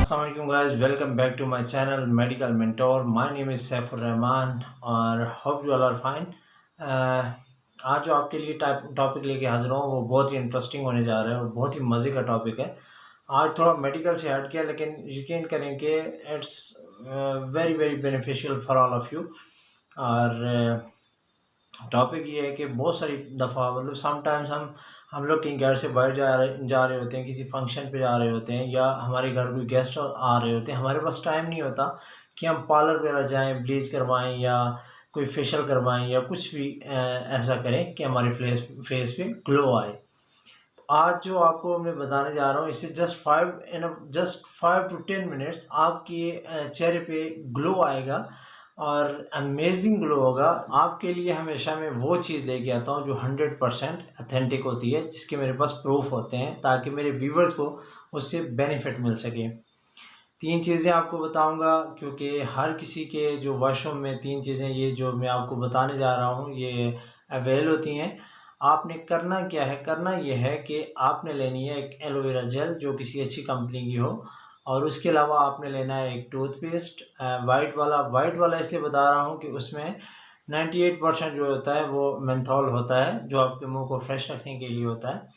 Assalamualaikum guys, welcome back to my channel Medical Mentor. My name is Saifur Rahman और hope you all are fine. आज जो आपके लिए topic लेके हाजिर हूँ वो बहुत ही इंटरेस्टिंग होने जा रहा है और बहुत ही मज़े का टॉपिक है। आज थोड़ा मेडिकल से हट गया लेकिन यकीन करें कि it's very very beneficial for all of you. और टॉपिक ये है कि बहुत सारी दफ़ा मतलब समटाइम्स हम लोग कहीं घर से बाहर जा रहे होते हैं, किसी फंक्शन पे जा रहे होते हैं या हमारे घर कोई गेस्ट आ रहे होते हैं। हमारे पास टाइम नहीं होता कि हम पार्लर वगैरह जाएं, ब्लीच करवाएं या कोई फेशियल करवाएं या कुछ भी ऐसा करें कि हमारे फेस पे ग्लो आए। तो आज जो आपको मैं बताने जा रहा हूँ इससे जस्ट 5 to 10 मिनट्स आपके चेहरे पे ग्लो आएगा और अमेजिंग ग्लो होगा। आपके लिए हमेशा मैं वो चीज़ लेके आता हूँ जो 100% अथेंटिक होती है, जिसके मेरे पास प्रूफ होते हैं ताकि मेरे व्यूवर्स को उससे बेनिफिट मिल सके। 3 चीज़ें आपको बताऊंगा क्योंकि हर किसी के जो वॉशरूम में 3 चीज़ें ये जो मैं आपको बताने जा रहा हूँ ये अवेल होती हैं। आपने करना क्या है, करना ये है कि आपने लेनी है एक एलोवेरा जेल जो किसी अच्छी कंपनी की हो और उसके अलावा आपने लेना है एक टूथपेस्ट वाइट वाला इसलिए बता रहा हूँ कि उसमें 98% जो होता है वो मेंथोल होता है जो आपके मुंह को फ्रेश रखने के लिए होता है।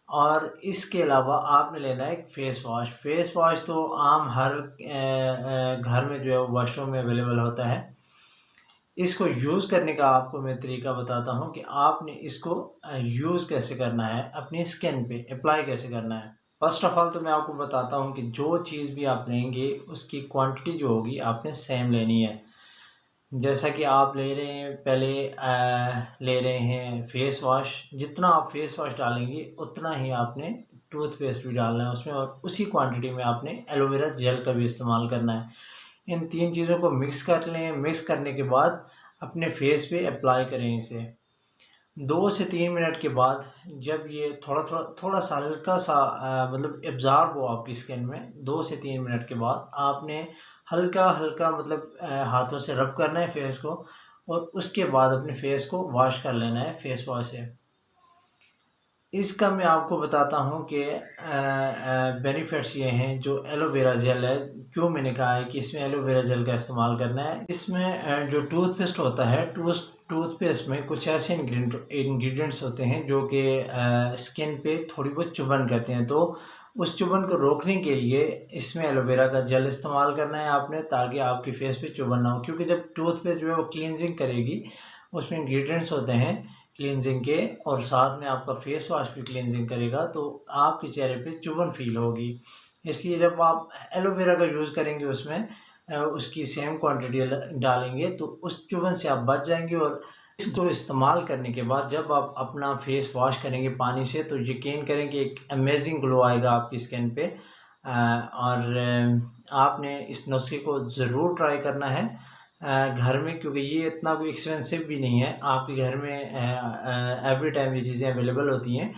और इसके अलावा आपने लेना है एक फेस वॉश तो आम हर घर में जो है वॉशरूम में अवेलेबल होता है। इसको यूज़ करने का आपको मैं तरीका बताता हूँ कि आपने इसको यूज़ कैसे करना है, अपनी स्किन पे अप्लाई कैसे करना है। फर्स्ट ऑफ ऑल तो मैं आपको बताता हूँ कि जो चीज़ भी आप लेंगे उसकी क्वांटिटी जो होगी आपने सेम लेनी है। जैसा कि आप ले रहे हैं पहले ले रहे हैं फेस वॉश, जितना आप फेस वॉश डालेंगे उतना ही आपने टूथपेस्ट भी डालना है उसमें और उसी क्वांटिटी में आपने एलोवेरा जेल का भी इस्तेमाल करना है। इन 3 चीज़ों को मिक्स कर लें। मिक्स करने के बाद अपने फेस पे अप्लाई करें इसे। 2 से 3 मिनट के बाद जब ये थोड़ा सा हल्का सा मतलब एब्ज़ॉर्ब हो आपकी स्किन में, 2 से 3 मिनट के बाद आपने हल्का-हल्का मतलब हाथों से रब करना है फेस को और उसके बाद अपने फेस को वॉश कर लेना है फेस वॉश से। इसका मैं आपको बताता हूँ कि बेनिफिट्स ये हैं जो एलोवेरा जेल है, क्यों मैंने कहा है कि इसमें एलोवेरा जेल का इस्तेमाल करना है। इसमें जो टूथपेस्ट होता है टूथपेस्ट में कुछ ऐसे इंग्रेडिएंट्स होते हैं जो कि स्किन पे थोड़ी बहुत चुभन करते हैं, तो उस चुभन को रोकने के लिए इसमें एलोवेरा का जेल इस्तेमाल करना है आपने ताकि आपकी फेस पे चुभन ना हो। क्योंकि जब टूथपेस्ट जो है वो क्लींजिंग करेगी उसमें इंग्रेडिएंट्स होते हैं क्लींजिंग के और साथ में आपका फेस वॉश भी क्लींजिंग करेगा तो आपके चेहरे पे चुभन फील होगी। इसलिए जब आप एलोवेरा का यूज़ करेंगे उसमें उसकी सेम क्वांटिटी डालेंगे तो उस चुभन से आप बच जाएंगे। और इसको इस्तेमाल करने के बाद जब आप अपना फेस वॉश करेंगे पानी से तो यकीन करें कि एक अमेजिंग ग्लो आएगा आपकी स्किन पे। और आपने इस नुस्खे को ज़रूर ट्राई करना है घर में, क्योंकि ये इतना कोई एक्सपेंसिव भी नहीं है। आपके घर में एवरी टाइम ये चीज़ें अवेलेबल होती हैं।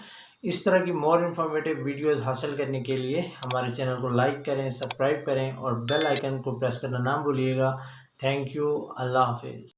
इस तरह की मोर इन्फॉर्मेटिव वीडियोस हासिल करने के लिए हमारे चैनल को लाइक करें, सब्सक्राइब करें और बेल आइकन को प्रेस करना ना भूलिएगा। Thank you. अल्लाह हाफिज़।